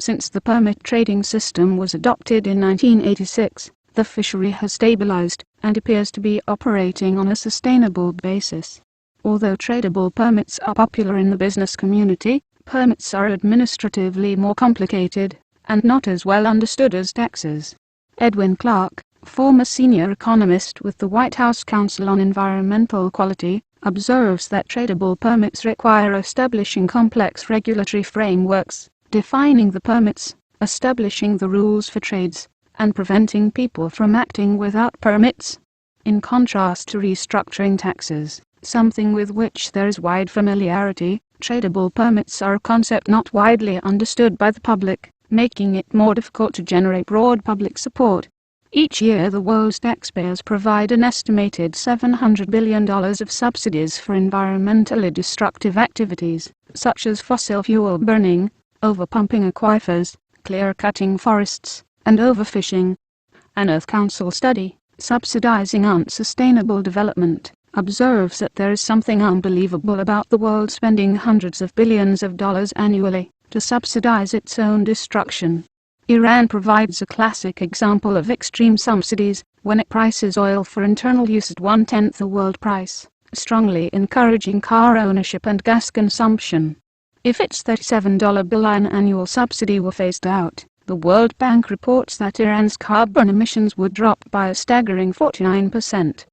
Since the permit trading system was adopted in 1986, the fishery has stabilized and appears to be operating on a sustainable basis. Although tradable permits are popular in the business community, permits are administratively more complicated and not as well understood as taxes. Edwin Clark, former senior economist with the White House Council on Environmental Quality, observes that tradable permits require establishing complex regulatory frameworks, defining the permits, establishing the rules for trades, and preventing people from acting without permits. In contrast to restructuring taxes, something with which there is wide familiarity, tradable permits are a concept not widely understood by the public, making it more difficult to generate broad public support. Each year the world's taxpayers provide an estimated $700 billion of subsidies for environmentally destructive activities, such as fossil fuel burning, overpumping aquifers, clear-cutting forests, and overfishing. An Earth Council study, Subsidizing Unsustainable Development, observes that there is something unbelievable about the world spending hundreds of billions of dollars annually to subsidize its own destruction. Iran provides a classic example of extreme subsidies when it prices oil for internal use at 1/10 the world price, strongly encouraging car ownership and gas consumption. If its $37 billion annual subsidy were phased out, the World Bank reports that Iran's carbon emissions would drop by a staggering 49%.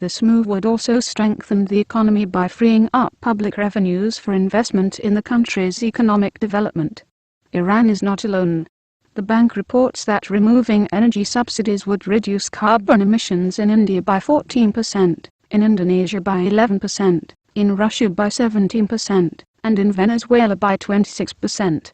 This move would also strengthen the economy by freeing up public revenues for investment in the country's economic development. Iran is not alone. The bank reports that removing energy subsidies would reduce carbon emissions in India by 14%, in Indonesia by 11%, in Russia by 17%, and in Venezuela by 26%.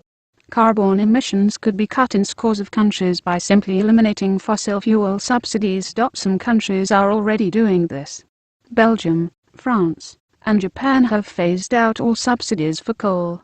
Carbon emissions could be cut in scores of countries by simply eliminating fossil fuel subsidies. Some countries are already doing this. Belgium, France, and Japan have phased out all subsidies for coal.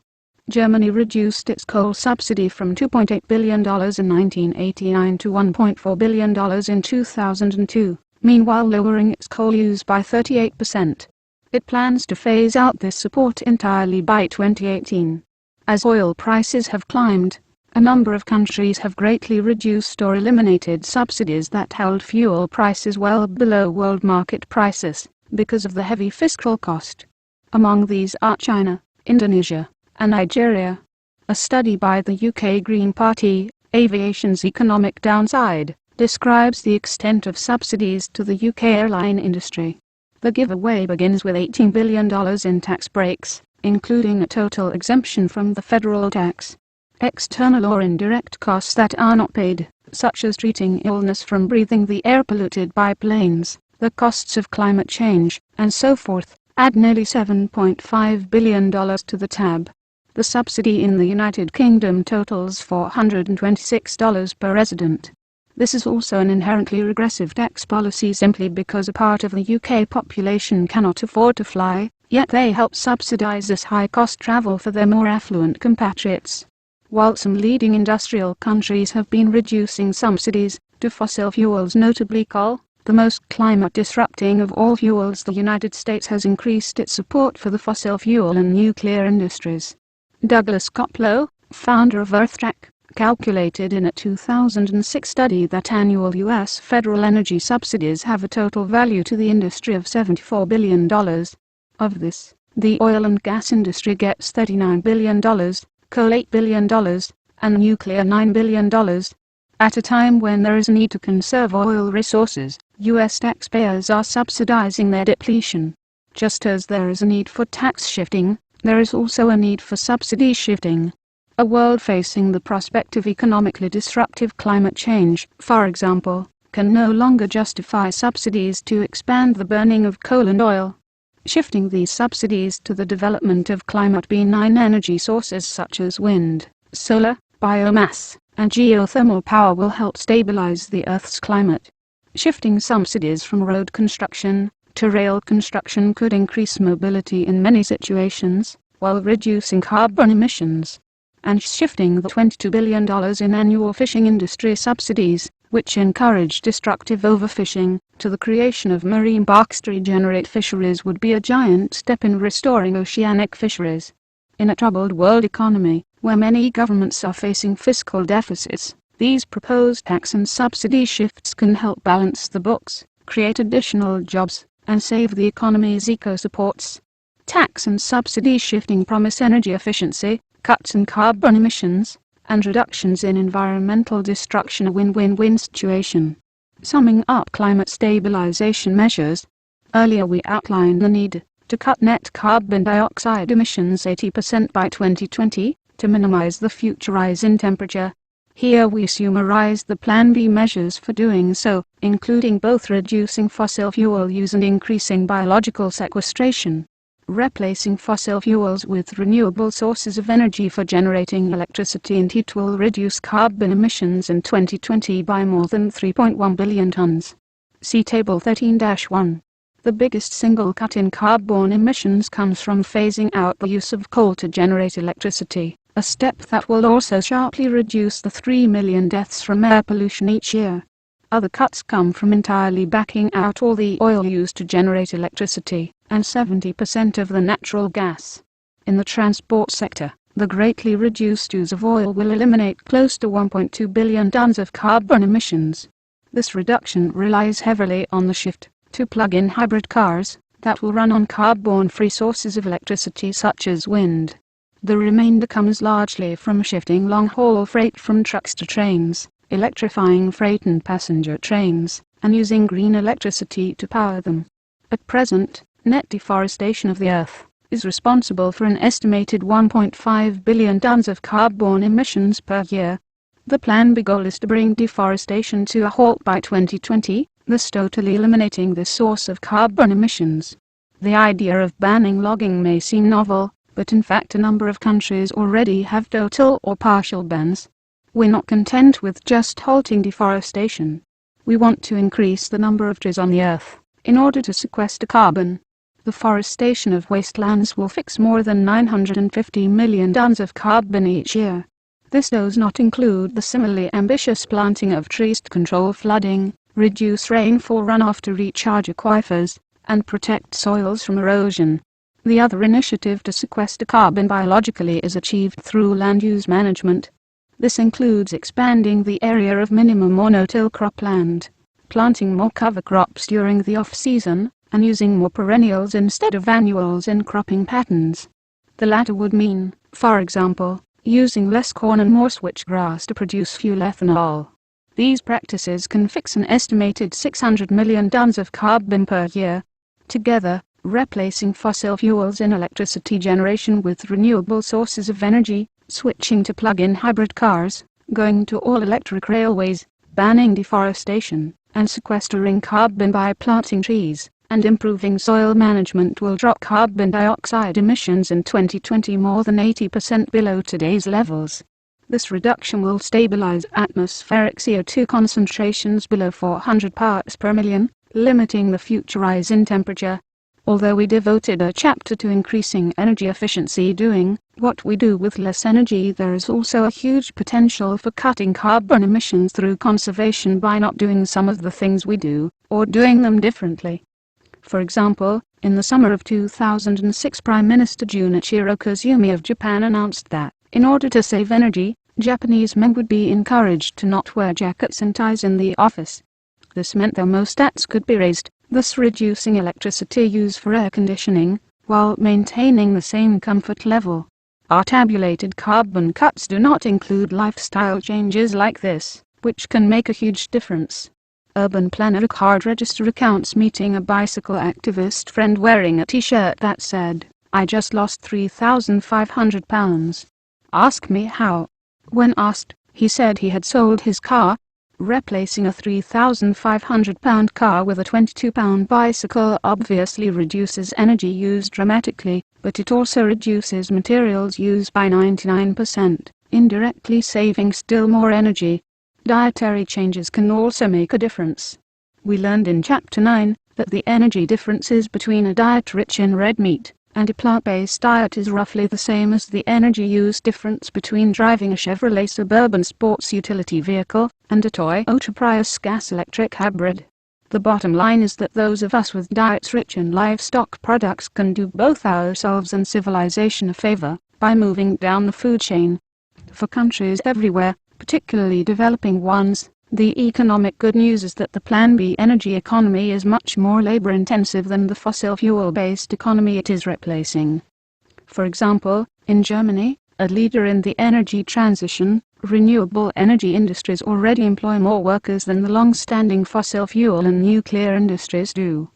Germany reduced its coal subsidy from $2.8 billion in 1989 to $1.4 billion in 2002, meanwhile lowering its coal use by 38%. It plans to phase out this support entirely by 2018. As oil prices have climbed, a number of countries have greatly reduced or eliminated subsidies that held fuel prices well below world market prices, because of the heavy fiscal cost. Among these are China, Indonesia, and Nigeria. A study by the UK Green Party, Aviation's Economic Downside, describes the extent of subsidies to the UK airline industry. The giveaway begins with $18 billion in tax breaks, including a total exemption from the federal tax. External or indirect costs that are not paid, such as treating illness from breathing the air polluted by planes, the costs of climate change, and so forth, add nearly $7.5 billion to the tab. The subsidy in the United Kingdom totals $426 per resident. This is also an inherently regressive tax policy simply because a part of the UK population cannot afford to fly, yet they help subsidize this high-cost travel for their more affluent compatriots. While some leading industrial countries have been reducing subsidies to fossil fuels, notably coal, the most climate-disrupting of all fuels, the United States has increased its support for the fossil fuel and nuclear industries. Douglas Koplow, founder of EarthTrack, calculated in a 2006 study that annual U.S. federal energy subsidies have a total value to the industry of $74 billion. Of this, the oil and gas industry gets $39 billion, coal $8 billion, and nuclear $9 billion. At a time when there is a need to conserve oil resources, U.S. taxpayers are subsidizing their depletion. Just as there is a need for tax shifting, there is also a need for subsidy shifting. A world facing the prospect of economically disruptive climate change, for example, can no longer justify subsidies to expand the burning of coal and oil. Shifting these subsidies to the development of climate-benign energy sources such as wind, solar, biomass, and geothermal power will help stabilize the Earth's climate. Shifting subsidies from road construction to rail construction could increase mobility in many situations, while reducing carbon emissions. And shifting the $22 billion in annual fishing industry subsidies, which encourage destructive overfishing, to the creation of marine parks to regenerate fisheries would be a giant step in restoring oceanic fisheries. In a troubled world economy, Where many governments are facing fiscal deficits, these proposed tax and subsidy shifts can help balance the books, create additional jobs, and save the economy's eco-supports. Tax and subsidy shifting promise energy efficiency, cuts in carbon emissions, and reductions in environmental destruction, a win-win-win situation. Summing up climate stabilization measures. Earlier we outlined the need to cut net carbon dioxide emissions 80% by 2020, to minimize the future rise in temperature. Here we summarize the Plan B measures for doing so, including both reducing fossil fuel use and increasing biological sequestration. Replacing fossil fuels with renewable sources of energy for generating electricity and heat will reduce carbon emissions in 2020 by more than 3.1 billion tons. See Table 13-1. The biggest single cut in carbon emissions comes from phasing out the use of coal to generate electricity, a step that will also sharply reduce the 3 million deaths from air pollution each year. Other cuts come from entirely backing out all the oil used to generate electricity, and 70% of the natural gas. In the transport sector, the greatly reduced use of oil will eliminate close to 1.2 billion tons of carbon emissions. This reduction relies heavily on the shift to plug-in hybrid cars that will run on carbon-free sources of electricity such as wind. The remainder comes largely from shifting long-haul freight from trucks to trains, electrifying freight and passenger trains, and using green electricity to power them. At present, net deforestation of the Earth is responsible for an estimated 1.5 billion tons of carbon emissions per year. The Plan B goal is to bring deforestation to a halt by 2020, thus totally eliminating this source of carbon emissions. The idea of banning logging may seem novel, but in fact a number of countries already have total or partial bans. We're not content with just halting deforestation. We want to increase the number of trees on the Earth in order to sequester carbon. The forestation of wastelands will fix more than 950 million tons of carbon each year. This does not include the similarly ambitious planting of trees to control flooding, reduce rainfall runoff to recharge aquifers, and protect soils from erosion. The other initiative to sequester carbon biologically is achieved through land use management. This includes expanding the area of minimum or no-till cropland, planting more cover crops during the off-season, and using more perennials instead of annuals in cropping patterns. The latter would mean, for example, using less corn and more switchgrass to produce fuel ethanol. These practices can fix an estimated 600 million tons of carbon per year. Together, replacing fossil fuels in electricity generation with renewable sources of energy, switching to plug-in hybrid cars, going to all-electric railways, banning deforestation, and sequestering carbon by planting trees, and improving soil management will drop carbon dioxide emissions in 2020 more than 80% below today's levels. This reduction will stabilize atmospheric CO2 concentrations below 400 parts per million, limiting the future rise in temperature. Although we devoted a chapter to increasing energy efficiency doing what we do with less energy, there is also a huge potential for cutting carbon emissions through conservation by not doing some of the things we do, or doing them differently. For example, in the summer of 2006, Prime Minister Junichiro Koizumi of Japan announced that, in order to save energy, Japanese men would be encouraged to not wear jackets and ties in the office. This meant thermostats could be raised, thus reducing electricity use for air conditioning, while maintaining the same comfort level. Our tabulated carbon cuts do not include lifestyle changes like this, which can make a huge difference. Urban planner card register accounts meeting a bicycle activist friend wearing a t-shirt that said, "I just lost 3,500 pounds. Ask me how." When asked, he said he had sold his car. Replacing a 3,500 pound car with a 22 pound bicycle obviously reduces energy use dramatically, but it also reduces materials used by 99%, indirectly saving still more energy. Dietary changes can also make a difference. We learned in Chapter 9 that the energy differences between a diet rich in red meat and a plant-based diet is roughly the same as the energy use difference between driving a Chevrolet Suburban sports utility vehicle and a Toyota Prius gas-electric hybrid. The bottom line is that those of us with diets rich in livestock products can do both ourselves and civilization a favor by moving down the food chain. For countries everywhere, particularly developing ones, the economic good news is that the Plan B energy economy is much more labor-intensive than the fossil fuel-based economy it is replacing. For example, in Germany, a leader in the energy transition, renewable energy industries already employ more workers than the long-standing fossil fuel and nuclear industries do.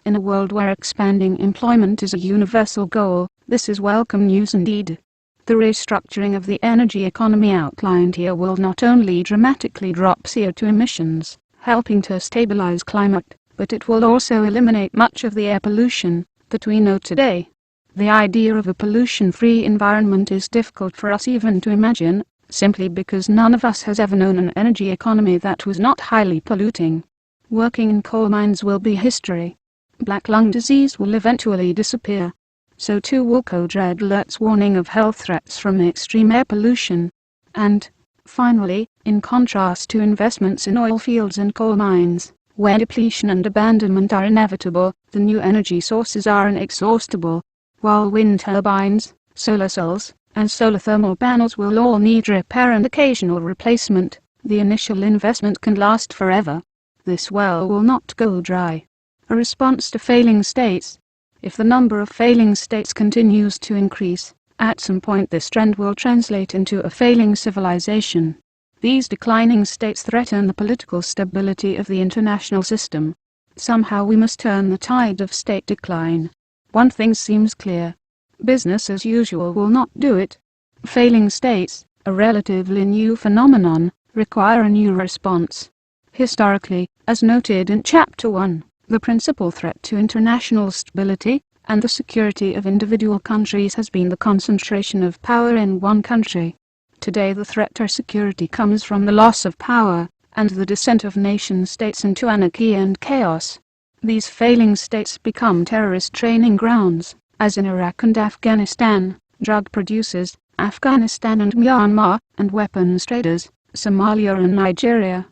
In a world where expanding employment is a universal goal, this is welcome news indeed. The restructuring of the energy economy outlined here will not only dramatically drop CO2 emissions, helping to stabilize climate, but it will also eliminate much of the air pollution that we know today. The idea of a pollution-free environment is difficult for us even to imagine, simply because none of us has ever known an energy economy that was not highly polluting. Working in coal mines will be history. Black lung disease will eventually disappear. So too will code red alerts warning of health threats from extreme air pollution. And, finally, in contrast to investments in oil fields and coal mines, where depletion and abandonment are inevitable, the new energy sources are inexhaustible. While wind turbines, solar cells, and solar thermal panels will all need repair and occasional replacement, the initial investment can last forever. This well will not go dry. A response to failing states. If the number of failing states continues to increase, at some point this trend will translate into a failing civilization. These declining states threaten the political stability of the international system. Somehow we must turn the tide of state decline. One thing seems clear. Business as usual will not do it. Failing states, a relatively new phenomenon, require a new response. Historically, as noted in Chapter 1, the principal threat to international stability and the security of individual countries has been the concentration of power in one country. Today the threat to security comes from the loss of power and the descent of nation-states into anarchy and chaos. These failing states become terrorist training grounds, as in Iraq and Afghanistan, drug producers, Afghanistan and Myanmar, and weapons traders, Somalia and Nigeria.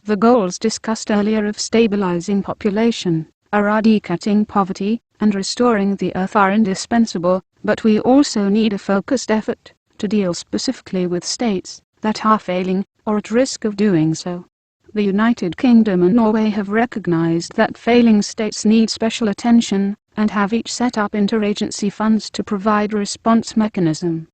The goals discussed earlier of stabilizing population, eradicating poverty, and restoring the earth are indispensable, but we also need a focused effort to deal specifically with states that are failing, or at risk of doing so. The United Kingdom and Norway have recognized that failing states need special attention, and have each set up interagency funds to provide a response mechanism.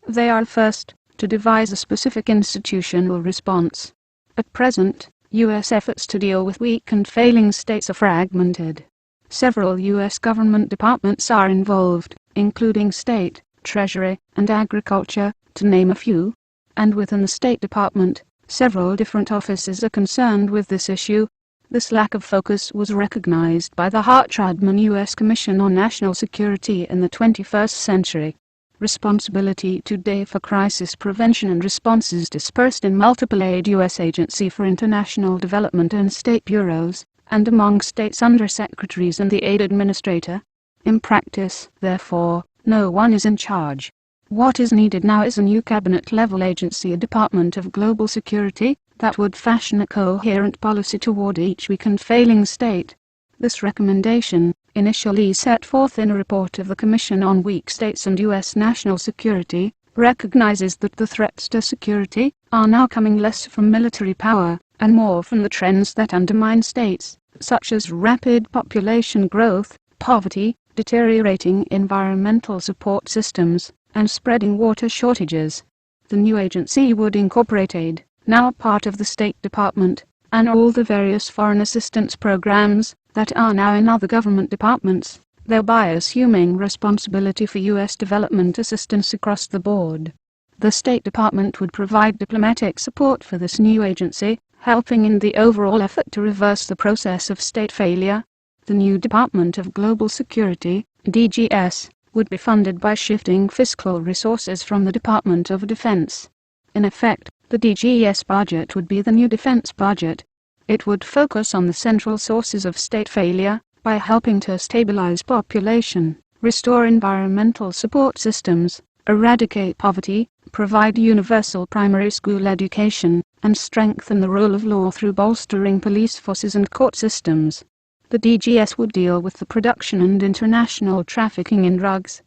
They are first to devise a specific institutional response. At present, U.S. efforts to deal with weak and failing states are fragmented. Several U.S. government departments are involved, including State, Treasury, and Agriculture, to name a few. And within the State Department, several different offices are concerned with this issue. This lack of focus was recognized by the Hartradman U.S. Commission on National Security in the 21st century. Responsibility today for crisis prevention and response is dispersed in multiple aid U.S. Agency for International Development and state bureaus, and among states undersecretaries and the aid administrator. In practice, therefore, no one is in charge. What is needed now is a new cabinet-level agency, a Department of Global Security, that would fashion a coherent policy toward each weak and failing state. This recommendation, initially set forth in a report of the Commission on Weak States and U.S. National Security, recognizes that the threats to security are now coming less from military power, and more from the trends that undermine states, such as rapid population growth, poverty, deteriorating environmental support systems, and spreading water shortages. The new agency would incorporate aid, now part of the State Department, and all the various foreign assistance programs that are now in other government departments, thereby assuming responsibility for U.S. development assistance across the board. The State Department would provide diplomatic support for this new agency, helping in the overall effort to reverse the process of state failure. The new Department of Global Security, DGS, would be funded by shifting fiscal resources from the Department of Defense. In effect, the DGS budget would be the new defense budget. It would focus on the central sources of state failure, by helping to stabilize population, restore environmental support systems, eradicate poverty, provide universal primary school education, and strengthen the rule of law through bolstering police forces and court systems. The DGS would deal with the production and international trafficking in drugs.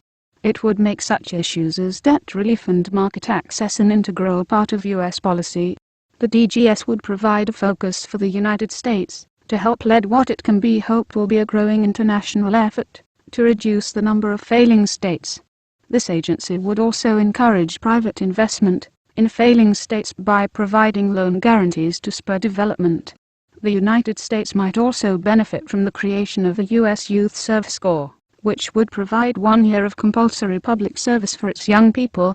It would make such issues as debt relief and market access an integral part of U.S. policy. The DGS would provide a focus for the United States to help lead what it can be hoped will be a growing international effort to reduce the number of failing states. This agency would also encourage private investment in failing states by providing loan guarantees to spur development. The United States might also benefit from the creation of the U.S. Youth Service Corps, which would provide 1 year of compulsory public service for its young people